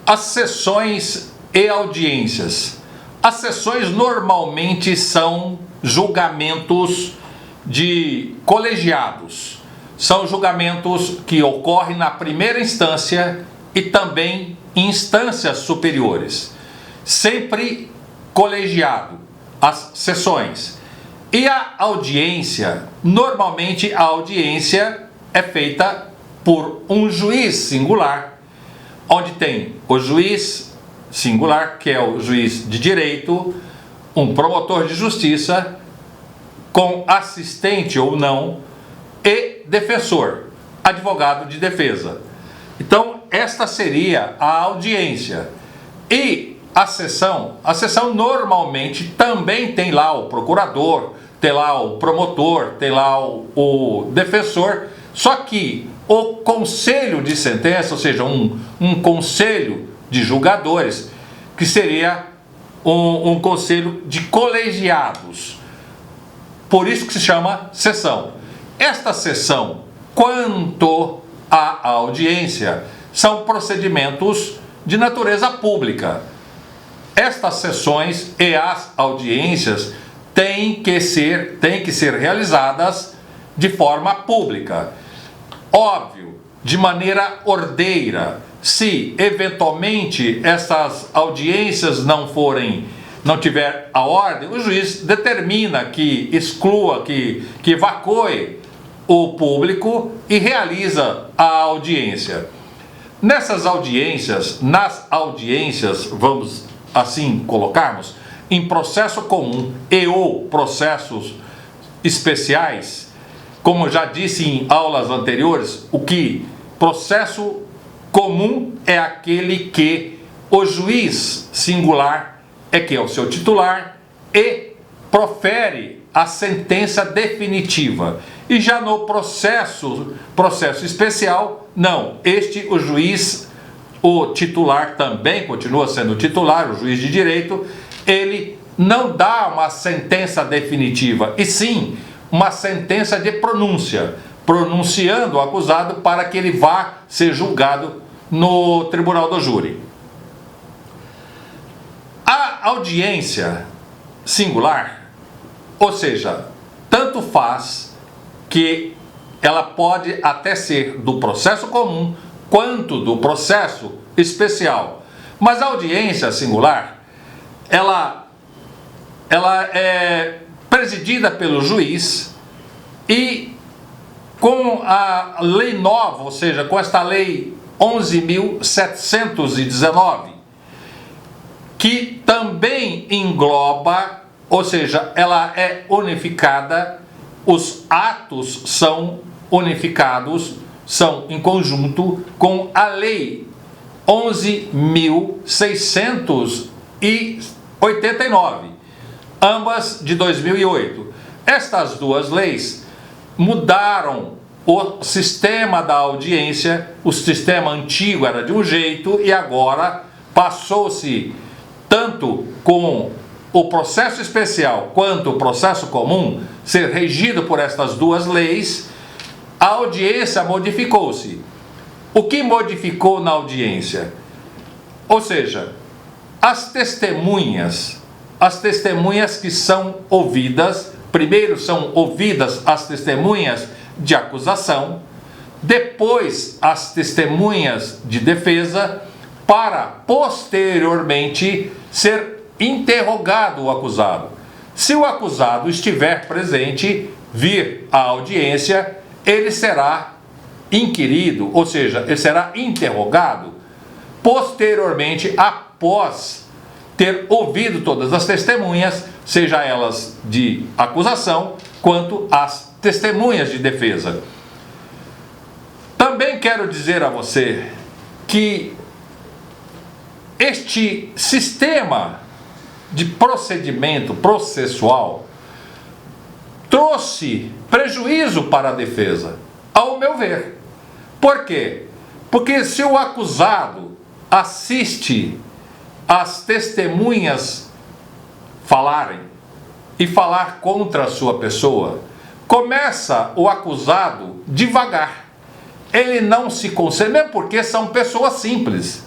As sessões e audiências. As sessões normalmente são julgamentos de colegiados. São julgamentos que ocorrem na primeira instância e também em instâncias superiores. Sempre colegiado, as sessões. E a audiência, normalmente a audiência é feita por um juiz singular, onde tem o juiz singular, que é o juiz de direito, um promotor de justiça, com assistente ou não, e defensor, advogado de defesa. Então, esta seria a audiência. E a sessão normalmente também tem lá o procurador, tem lá o promotor, tem lá o defensor, só que o conselho de sentença, ou seja, um conselho de julgadores, que seria um conselho de colegiados. Por isso que se chama sessão. Esta sessão, quanto à audiência, são procedimentos de natureza pública. Estas sessões e as audiências têm que ser realizadas de forma pública. Óbvio, de maneira ordeira. Se eventualmente essas audiências não tiver a ordem, o juiz determina que exclua, que evacue o público e realiza a audiência. Nas audiências, vamos assim colocarmos, em processo comum e ou processos especiais, como já disse em aulas anteriores, o que processo comum é aquele que o juiz singular é que é o seu titular e profere a sentença definitiva. E já no processo especial, não, o juiz, o titular também continua sendo titular, o juiz de direito, ele não dá uma sentença definitiva, e sim uma sentença de pronúncia, pronunciando o acusado para que ele vá ser julgado no tribunal do júri. A audiência singular, ou seja, tanto faz que ela pode até ser do processo comum quanto do processo especial. Mas a audiência singular, ela é presidida pelo juiz e com a lei nova, ou seja, com esta lei 11.719, que também engloba, ou seja, ela é unificada, os atos são unificados, são em conjunto com a lei 11.689, ambas de 2008. Estas duas leis mudaram o sistema da audiência. O sistema antigo era de um jeito e agora passou-se, tanto com o processo especial quanto o processo comum, ser regido por estas duas leis. A audiência modificou-se. O que modificou na audiência? Ou seja, as testemunhas que são ouvidas, primeiro são ouvidas as testemunhas de acusação, depois as testemunhas de defesa, para posteriormente ser interrogado o acusado. Se o acusado estiver presente, vir à audiência, ele será inquirido, ou seja, ele será interrogado posteriormente, após ter ouvido todas as testemunhas, seja elas de acusação, quanto as testemunhas de defesa. Também quero dizer a você que este sistema de procedimento processual trouxe prejuízo para a defesa, ao meu ver. Por quê? Porque se o acusado assiste as testemunhas falarem e falar contra a sua pessoa, começa o acusado devagar. Ele não se concentra, mesmo porque são pessoas simples.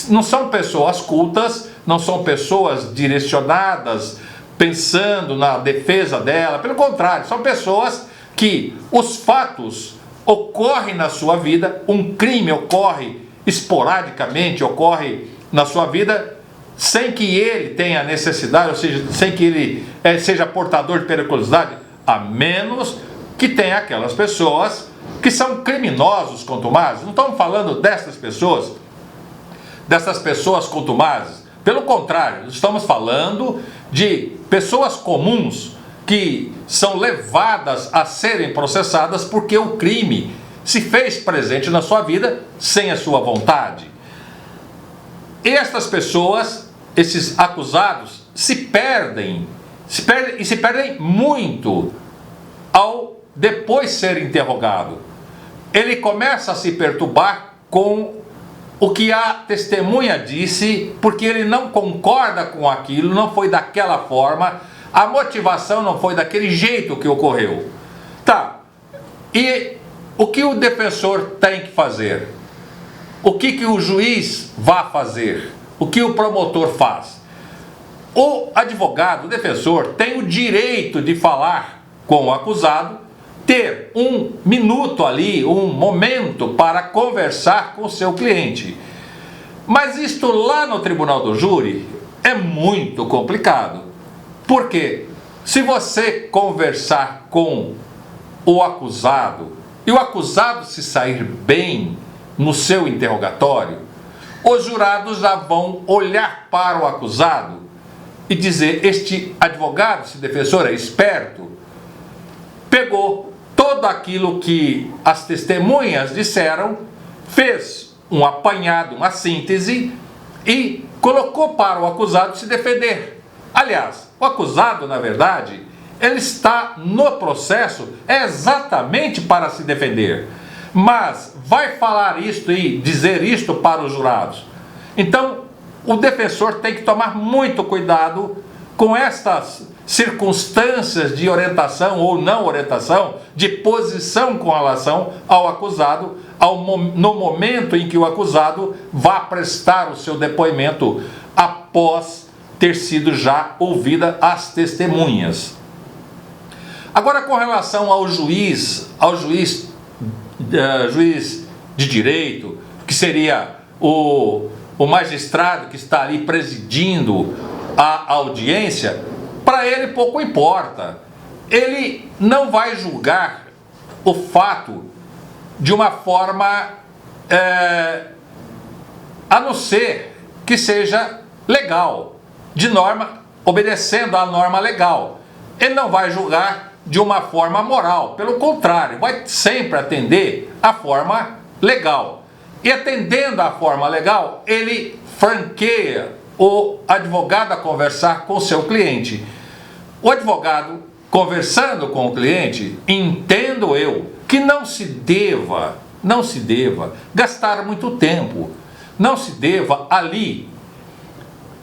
não são pessoas cultas, não são pessoas direcionadas, pensando na defesa dela. Pelo contrário, são pessoas que os fatos ocorrem na sua vida, um crime ocorre esporadicamente, ocorre na sua vida, sem que ele tenha necessidade, ou seja, sem que ele seja portador de periculosidade, a menos que tenha aquelas pessoas que são criminosos contumazes. Não estamos falando dessas pessoas contumazes. Pelo contrário, estamos falando de pessoas comuns que são levadas a serem processadas porque o crime se fez presente na sua vida sem a sua vontade. E estas pessoas, esses acusados, se perdem muito ao depois ser interrogado. Ele começa a se perturbar com o que a testemunha disse, porque ele não concorda com aquilo, não foi daquela forma, a motivação não foi daquele jeito que ocorreu. Tá, e o que o defensor tem que fazer? O que o juiz vai fazer? O que o promotor faz? O advogado, o defensor, tem o direito de falar com o acusado, ter um minuto ali, um momento para conversar com o seu cliente. Mas isto lá no tribunal do júri é muito complicado. Porque se você conversar com o acusado e o acusado se sair bem no seu interrogatório, os jurados já vão olhar para o acusado e dizer: este advogado, esse defensor é esperto, pegou tudo aquilo que as testemunhas disseram, fez um apanhado, uma síntese e colocou para o acusado se defender. Aliás, o acusado, na verdade, ele está no processo exatamente para se defender, mas vai falar isto e dizer isto para os jurados. Então, o defensor tem que tomar muito cuidado com estas circunstâncias de orientação ou não orientação, de posição com relação ao acusado, no momento em que o acusado vá prestar o seu depoimento após ter sido já ouvida as testemunhas. Agora, com relação ao juiz de direito, que seria o magistrado que está ali presidindo a audiência, para ele pouco importa. Ele não vai julgar o fato de uma forma, a não ser que seja legal, de norma, obedecendo à norma legal. Ele não vai julgar de uma forma moral, pelo contrário, vai sempre atender à forma legal. E atendendo à forma legal, ele franqueia o advogado a conversar com o seu cliente. O advogado, conversando com o cliente, entendo eu que não se deva gastar muito tempo, não se deva ali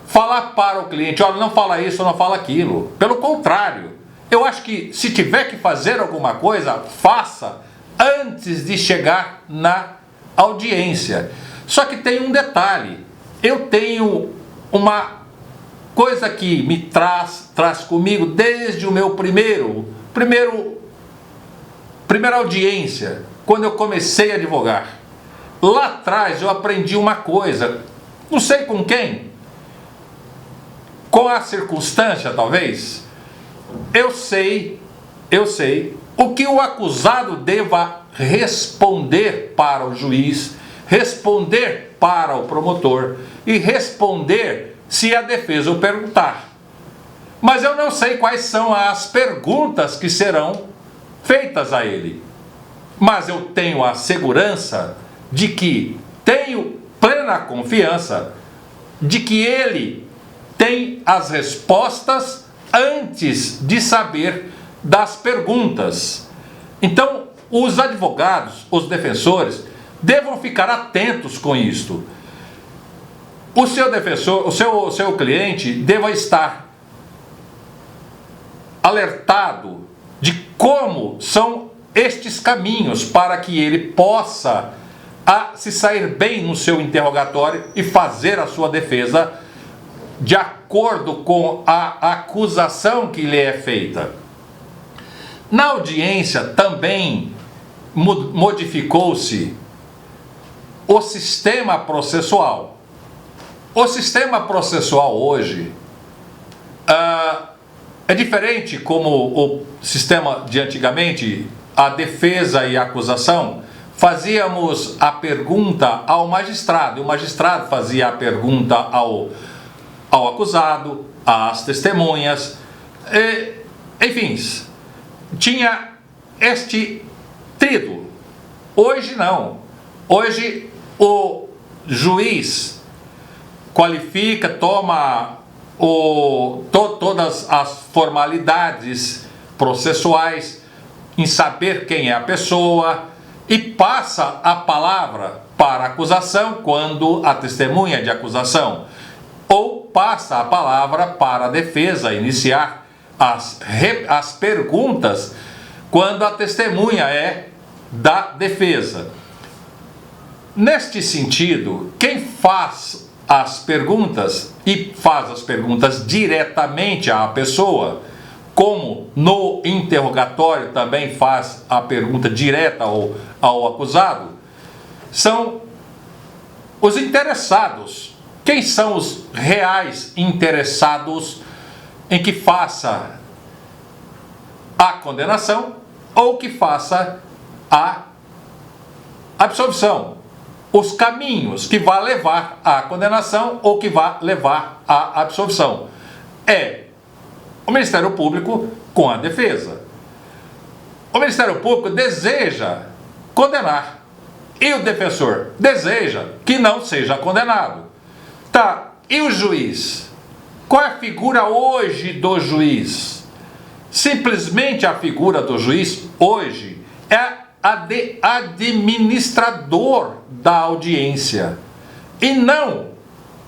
falar para o cliente: olha, não fala isso, não fala aquilo. Pelo contrário, eu acho que se tiver que fazer alguma coisa, faça antes de chegar na audiência. Só que tem um detalhe: eu tenho uma coisa que me traz comigo desde o meu primeira audiência, quando eu comecei a advogar. Lá atrás eu aprendi uma coisa, não sei com quem, com a circunstância talvez. Eu sei o que o acusado deva responder para o juiz, responder para o promotor e responder se a defesa o perguntar. Mas eu não sei quais são as perguntas que serão feitas a ele. Mas eu tenho a segurança de que tenho plena confiança de que ele tem as respostas antes de saber das perguntas. Então, os advogados, os defensores, devam ficar atentos com isto. O seu defensor, o seu cliente deva estar alertado de como são estes caminhos para que ele possa a se sair bem no seu interrogatório e fazer a sua defesa de acordo com a acusação que lhe é feita. Na audiência também modificou-se o sistema processual. O sistema processual hoje é diferente como o sistema de antigamente, a defesa e a acusação. Fazíamos a pergunta ao magistrado, e o magistrado fazia a pergunta ao acusado, às testemunhas, enfim, tinha este tríduo. Hoje não. Hoje o juiz qualifica, toma todas as formalidades processuais em saber quem é a pessoa e passa a palavra para a acusação quando a testemunha de acusação, ou passa a palavra para a defesa iniciar as perguntas quando a testemunha é da defesa. Neste sentido, quem faz as perguntas e faz as perguntas diretamente à pessoa, como no interrogatório também faz a pergunta direta ao acusado, são os interessados. Quem são os reais interessados em que faça a condenação ou que faça a absolvição? Os caminhos que vai levar à condenação ou que vai levar à absolvição. É o Ministério Público com a defesa. O Ministério Público deseja condenar e o defensor deseja que não seja condenado. Tá, e o juiz? Qual é a figura hoje do juiz? Simplesmente a figura do juiz hoje é a de administrador da audiência e não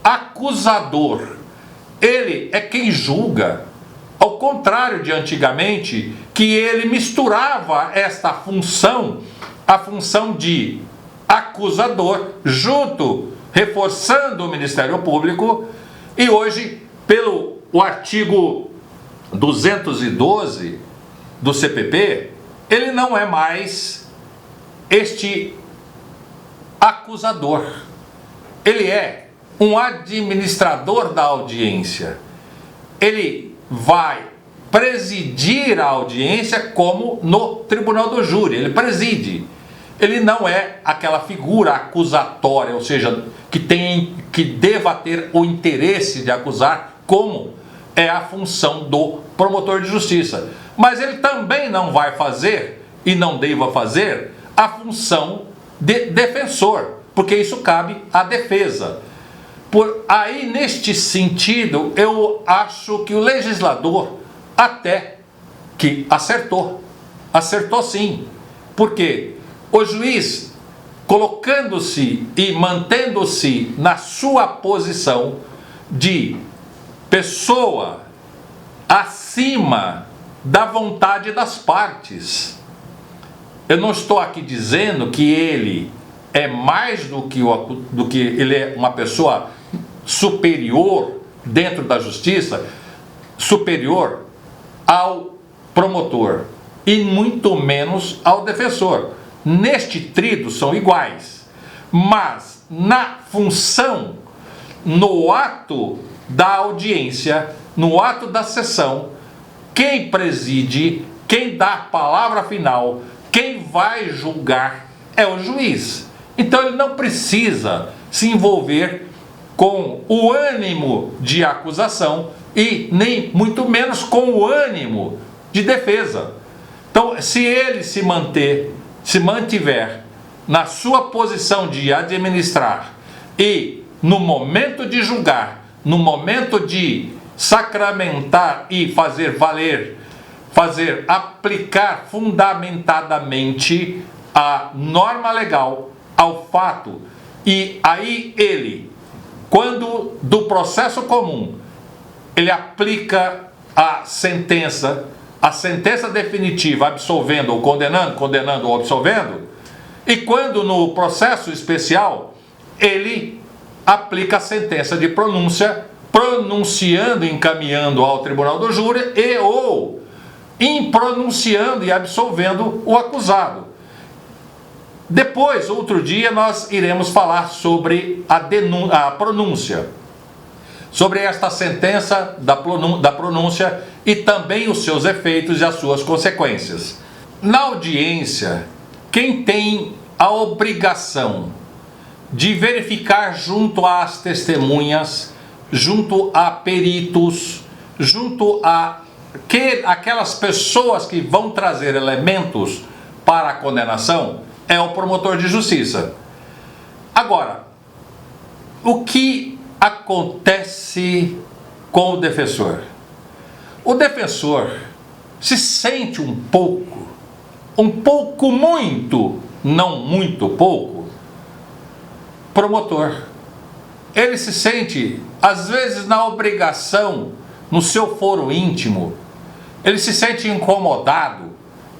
acusador. Ele é quem julga, ao contrário de antigamente, que ele misturava esta função, a função de acusador, junto, reforçando o Ministério Público, e hoje, pelo artigo 212 do CPP, ele não é mais este acusador. Ele é um administrador da audiência. Ele vai presidir a audiência como no tribunal do júri. Ele preside. Ele não é aquela figura acusatória, ou seja, que deva ter o interesse de acusar, como é a função do promotor de justiça. Mas ele também não vai fazer, e não deva fazer, a função de defensor, porque isso cabe à defesa. Por aí, neste sentido, eu acho que o legislador até que acertou sim, porque o juiz, colocando-se e mantendo-se na sua posição de pessoa acima da vontade das partes. Eu não estou aqui dizendo que ele é mais do que ele é uma pessoa superior dentro da justiça, superior ao promotor e muito menos ao defensor. Neste tríduo são iguais, mas na função, no ato da audiência, no ato da sessão, quem preside, quem dá a palavra final, quem vai julgar é o juiz. Então ele não precisa se envolver com o ânimo de acusação e nem muito menos com o ânimo de defesa. Então, se ele se mantiver na sua posição de administrar e no momento de julgar, no momento de sacramentar e fazer valer, aplicar fundamentadamente a norma legal ao fato, e aí ele, quando do processo comum, ele aplica a sentença definitiva, absolvendo ou condenando ou absolvendo, E quando no processo especial, ele aplica a sentença de pronúncia, pronunciando e encaminhando ao tribunal do júri e ou impronunciando e absolvendo o acusado. Depois, outro dia, nós iremos falar sobre a pronúncia, sobre esta sentença da pronúncia e também os seus efeitos e as suas consequências. Na audiência, quem tem a obrigação de verificar junto às testemunhas, junto a peritos, junto a aquelas pessoas que vão trazer elementos para a condenação, é o promotor de justiça. Agora, o que acontece com o defensor? O defensor se sente um pouco muito, não muito pouco, promotor. Ele se sente, às vezes, na obrigação, no seu foro íntimo, ele se sente incomodado,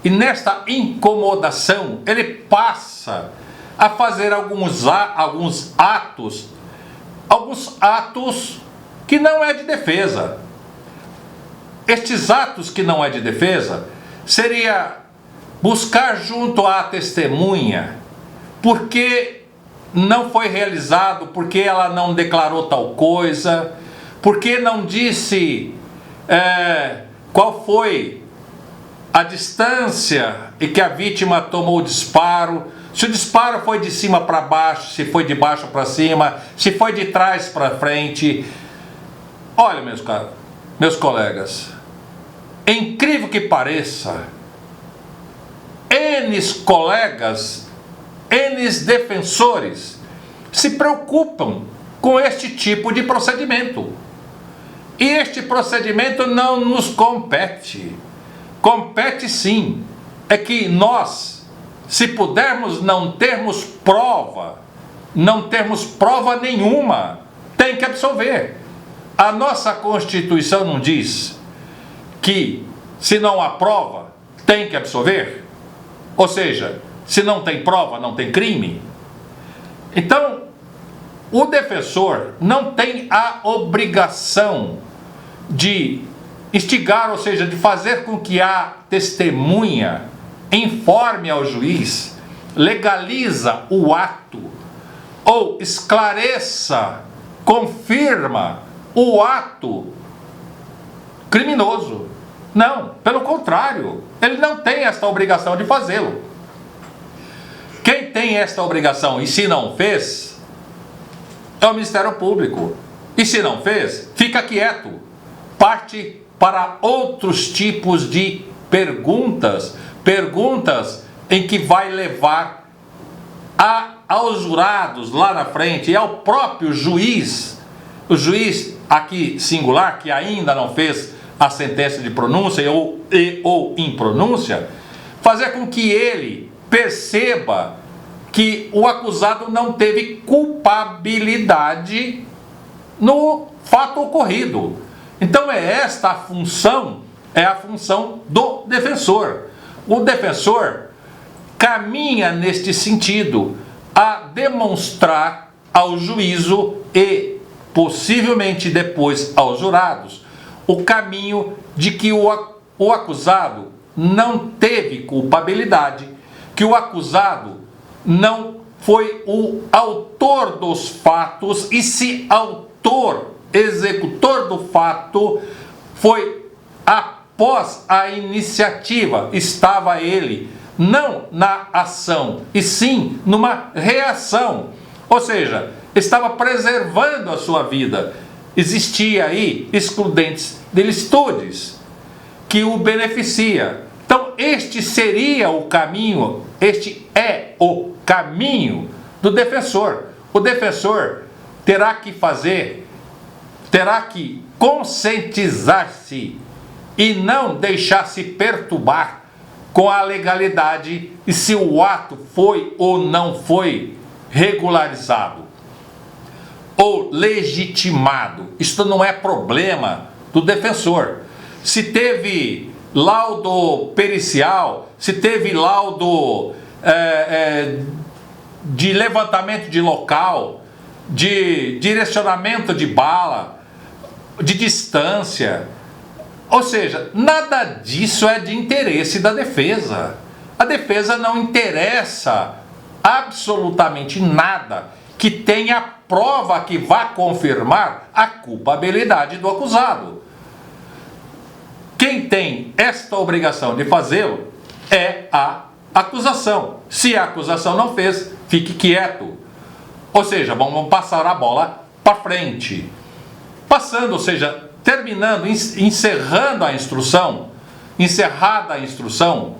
e nesta incomodação ele passa a fazer alguns atos que não é de defesa. Estes atos que não é de defesa seria buscar junto à testemunha porque não foi realizado, porque ela não declarou tal coisa, porque não disse qual foi a distância em que a vítima tomou o disparo, se o disparo foi de cima para baixo, se foi de baixo para cima, se foi de trás para frente. Olha, meus colegas, é incrível que pareça, N colegas, N defensores se preocupam com este tipo de procedimento. E este procedimento não nos compete. Compete sim. É que nós, se pudermos não termos prova nenhuma, tem que absolver. A nossa Constituição não diz que se não há prova, tem que absolver? Ou seja, se não tem prova, não tem crime? Então, o defensor não tem a obrigação de instigar, ou seja, de fazer com que a testemunha informe ao juiz, legaliza o ato, ou esclareça, confirma o ato criminoso. Não, pelo contrário, ele não tem esta obrigação de fazê-lo. Quem tem esta obrigação e se não fez, é o Ministério Público. E se não fez, fica quieto. Parte para outros tipos de perguntas em que vai levar aos jurados lá na frente e ao próprio juiz, o juiz aqui singular, que ainda não fez a sentença de pronúncia ou impronúncia, fazer com que ele perceba que o acusado não teve culpabilidade no fato ocorrido. Então esta a função, é a função do defensor. O defensor caminha neste sentido, a demonstrar ao juízo e possivelmente depois aos jurados o caminho de que o acusado não teve culpabilidade, que o acusado não foi o autor dos fatos, e se autor, executor do fato, foi após a iniciativa, estava ele não na ação, e sim numa reação, ou seja, estava preservando a sua vida. Existia aí excludentes de licitudes que o beneficia. Então este seria o caminho, este é o caminho do defensor. O defensor terá que conscientizar-se e não deixar-se perturbar com a legalidade e se o ato foi ou não foi regularizado ou legitimado. Isto não é problema do defensor. Se teve laudo pericial, se teve laudo de levantamento de local, de direcionamento de bala, de distância. Ou seja, nada disso é de interesse da defesa. A defesa não interessa absolutamente nada que tenha prova que vá confirmar a culpabilidade do acusado. Quem tem esta obrigação de fazê-lo é a acusação. Se a acusação não fez, fique quieto. Ou seja, vamos passar a bola para frente. Passando, ou seja, terminando, encerrando a instrução, encerrada a instrução,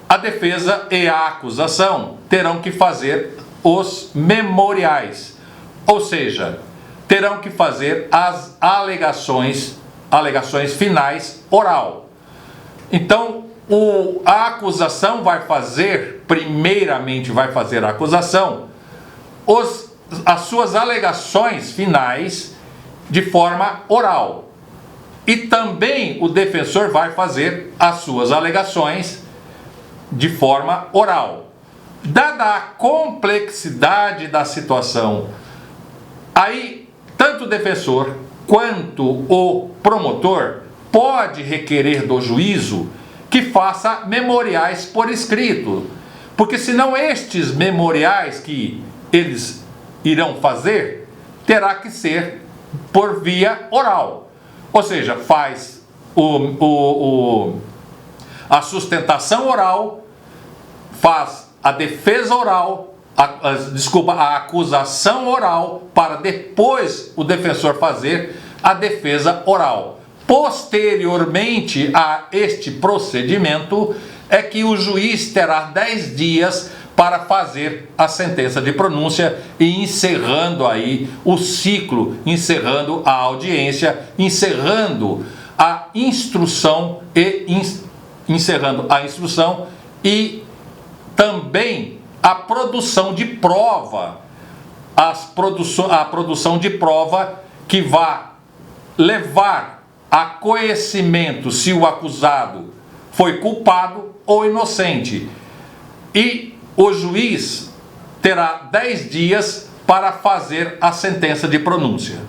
a defesa e a acusação terão que fazer os memoriais. Ou seja, terão que fazer as alegações finais oral. Então, a acusação vai fazer, primeiramente vai fazer a acusação, as suas alegações finais de forma oral. E também o defensor vai fazer as suas alegações de forma oral. Dada a complexidade da situação, aí tanto o defensor quanto o promotor pode requerer do juízo que faça memoriais por escrito, porque senão estes memoriais que eles irão fazer terá que ser por via oral, ou seja, faz a sustentação oral, faz a defesa oral, a acusação oral, para depois o defensor fazer a defesa oral. Posteriormente a este procedimento é que o juiz terá 10 dias para fazer a sentença de pronúncia e encerrando aí o ciclo, encerrando a audiência, encerrando a instrução e também a produção de prova, a produção de prova que vai levar a conhecimento se o acusado foi culpado ou inocente. E o juiz terá 10 dias para fazer a sentença de pronúncia.